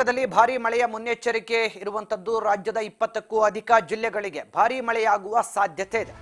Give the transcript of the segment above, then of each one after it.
ಕರ್ನಾಟಕದಲ್ಲಿ ಭಾರೀ ಮಳೆಯ ಮುನ್ನೆಚ್ಚರಿಕೆ ಇರುವಂತದ್ದು ರಾಜ್ಯದ 20ಕ್ಕೂ ಅಧಿಕ ಜಿಲ್ಲೆಗಳಿಗೆ ಭಾರೀ ಮಳೆಯಾಗುವ ಸಾಧ್ಯತೆ ಇದೆ.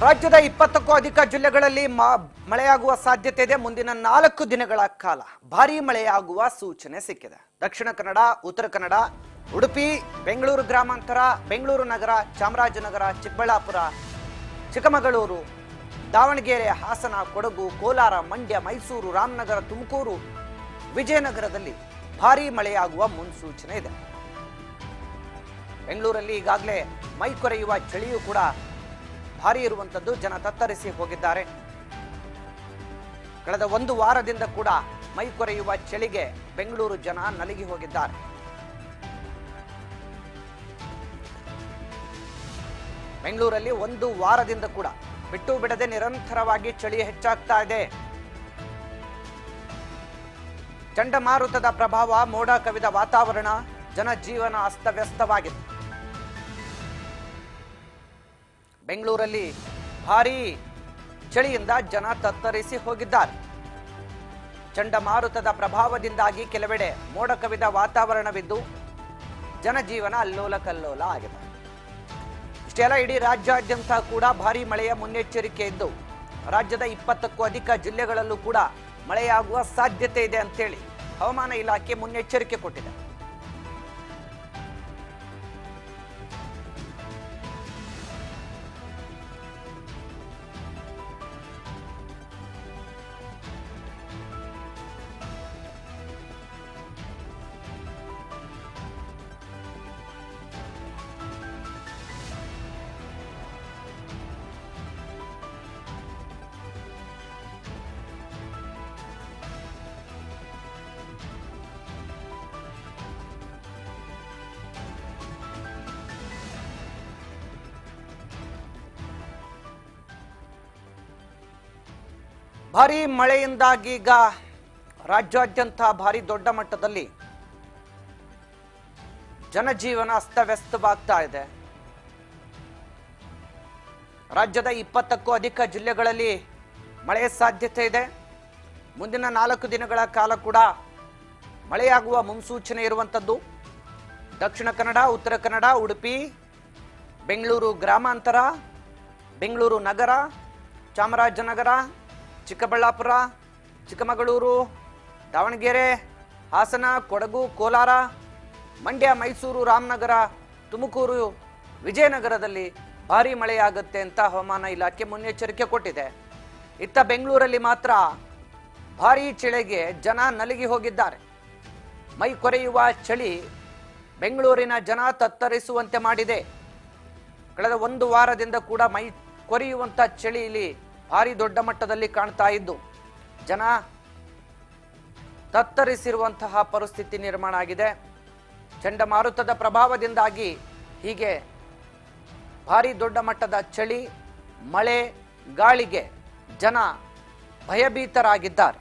ರಾಜ್ಯದ 20ಕ್ಕೂ ಅಧಿಕ ಜಿಲ್ಲೆಗಳಲ್ಲಿ ಮಳೆಯಾಗುವ ಸಾಧ್ಯತೆ ಇದೆ. ಮುಂದಿನ 4 ದಿನಗಳ ಕಾಲ ಭಾರೀ ಮಳೆಯಾಗುವ ಸೂಚನೆ ಸಿಕ್ಕಿದೆ. ದಕ್ಷಿಣ ಕನ್ನಡ, ಉತ್ತರ ಕನ್ನಡ, ಉಡುಪಿ, ಬೆಂಗಳೂರು ಗ್ರಾಮಾಂತರ, ಬೆಂಗಳೂರು ನಗರ, ಚಾಮರಾಜನಗರ, ಚಿಕ್ಕಬಳ್ಳಾಪುರ, ಚಿಕ್ಕಮಗಳೂರು, ದಾವಣಗೆರೆ, ಹಾಸನ, ಕೊಡಗು, ಕೋಲಾರ, ಮಂಡ್ಯ, ಮೈಸೂರು, ರಾಮನಗರ, ತುಮಕೂರು, ವಿಜಯನಗರದಲ್ಲಿ ಭಾರೀ ಮಳೆಯಾಗುವ ಮುನ್ಸೂಚನೆ ಇದೆ. ಬೆಂಗಳೂರಲ್ಲಿ ಈಗಾಗಲೇ ಮೈ ಕೊರೆಯುವ ಚಳಿಯೂ ಕೂಡ ಭಾರೀ ಇರುವಂತದ್ದು. ಜನ ತತ್ತರಿಸಿ ಹೋಗಿದ್ದಾರೆ. ಕಳೆದ 1 ವಾರದಿಂದ ಕೂಡ ಮೈ ಕೊರೆಯುವ ಚಳಿಗೆ ಬೆಂಗಳೂರು ಜನ ನಲುಗಿ ಹೋಗಿದ್ದಾರೆ. ಬೆಂಗಳೂರಲ್ಲಿ 1 ವಾರದಿಂದ ಕೂಡ ಬಿಟ್ಟು ಬಿಡದೆ ನಿರಂತರವಾಗಿ ಚಳಿ ಹೆಚ್ಚಾಗ್ತಾ ಇದೆ. ಚಂಡಮಾರುತದ ಪ್ರಭಾವ, ಮೋಡ ಕವಿದ ವಾತಾವರಣ, ಜನಜೀವನ ಅಸ್ತವ್ಯಸ್ತವಾಗಿದೆ. ಬೆಂಗಳೂರಲ್ಲಿ ಭಾರೀ ಚಳಿಯಿಂದ ಜನ ತತ್ತರಿಸಿ ಹೋಗಿದ್ದಾರೆ. ಚಂಡಮಾರುತದ ಪ್ರಭಾವದಿಂದಾಗಿ ಕೆಲವೆಡೆ ಮೋಡ ಕವಿದ ವಾತಾವರಣವಿದ್ದು ಜನಜೀವನ ಅಲ್ಲೋಲ ಕಲ್ಲೋಲ ಆಗಿದೆ. ಇಷ್ಟೆಲ್ಲ ಇಡೀ ರಾಜ್ಯಾದ್ಯಂತ ಕೂಡ ಭಾರೀ ಮಳೆಯ ಮುನ್ನೆಚ್ಚರಿಕೆ ಇದ್ದು ರಾಜ್ಯದ 20ಕ್ಕೂ ಅಧಿಕ ಜಿಲ್ಲೆಗಳಲ್ಲೂ ಕೂಡ ಮಳೆಯಾಗುವ ಸಾಧ್ಯತೆ ಇದೆ ಅಂತೇಳಿ ಹವಾಮಾನ ಇಲಾಖೆ ಮುನ್ನೆಚ್ಚರಿಕೆ ಕೊಟ್ಟಿದೆ. ಭಾರೀ ಮಳೆಯಿಂದಾಗಿ ಈಗ ರಾಜ್ಯಾದ್ಯಂತ ಭಾರಿ ದೊಡ್ಡ ಮಟ್ಟದಲ್ಲಿ ಜನಜೀವನ ಅಸ್ತವ್ಯಸ್ತವಾಗ್ತಾ ಇದೆ. ರಾಜ್ಯದ 20ಕ್ಕೂ ಅಧಿಕ ಜಿಲ್ಲೆಗಳಲ್ಲಿ ಮಳೆ ಸಾಧ್ಯತೆ ಇದೆ. ಮುಂದಿನ 4 ದಿನಗಳ ಕಾಲ ಕೂಡ ಮಳೆಯಾಗುವ ಮುನ್ಸೂಚನೆ ಇರುವಂಥದ್ದು. ದಕ್ಷಿಣ ಕನ್ನಡ, ಉತ್ತರ ಕನ್ನಡ, ಉಡುಪಿ, ಬೆಂಗಳೂರು ಗ್ರಾಮಾಂತರ, ಬೆಂಗಳೂರು ನಗರ, ಚಾಮರಾಜನಗರ, ಚಿಕ್ಕಬಳ್ಳಾಪುರ, ಚಿಕ್ಕಮಗಳೂರು, ದಾವಣಗೆರೆ, ಹಾಸನ, ಕೊಡಗು, ಕೋಲಾರ, ಮಂಡ್ಯ, ಮೈಸೂರು, ರಾಮನಗರ, ತುಮಕೂರು, ವಿಜಯನಗರದಲ್ಲಿ ಭಾರೀ ಮಳೆಯಾಗುತ್ತೆ ಅಂತ ಹವಾಮಾನ ಇಲಾಖೆ ಮುನ್ನೆಚ್ಚರಿಕೆ ಕೊಟ್ಟಿದೆ. ಇತ್ತ ಬೆಂಗಳೂರಲ್ಲಿ ಮಾತ್ರ ಭಾರೀ ಚಳಿಗೆ ಜನ ನಲುಗಿ ಹೋಗಿದ್ದಾರೆ. ಮೈ ಕೊರೆಯುವ ಚಳಿ ಬೆಂಗಳೂರಿನ ಜನ ತತ್ತರಿಸುವಂತೆ ಮಾಡಿದೆ. ಕಳೆದ 1 ವಾರದಿಂದ ಕೂಡ ಮೈ ಕೊರೆಯುವಂಥ ಚಳಿ ಇಲ್ಲಿ ಭಾರಿ ದೊಡ್ಡ ಮಟ್ಟದಲ್ಲಿ ಕಾಣ್ತಾ ಇದ್ದು ಜನ ತತ್ತರಿಸಿರುವಂತಹ ಪರಿಸ್ಥಿತಿ ನಿರ್ಮಾಣ ಆಗಿದೆ. ಚಂಡಮಾರುತದ ಪ್ರಭಾವದಿಂದಾಗಿ ಹೀಗೆ ಭಾರಿ ದೊಡ್ಡ ಮಟ್ಟದ ಚಳಿ, ಮಳೆ, ಗಾಳಿಗೆ ಜನ ಭಯಭೀತರಾಗಿದ್ದಾರೆ.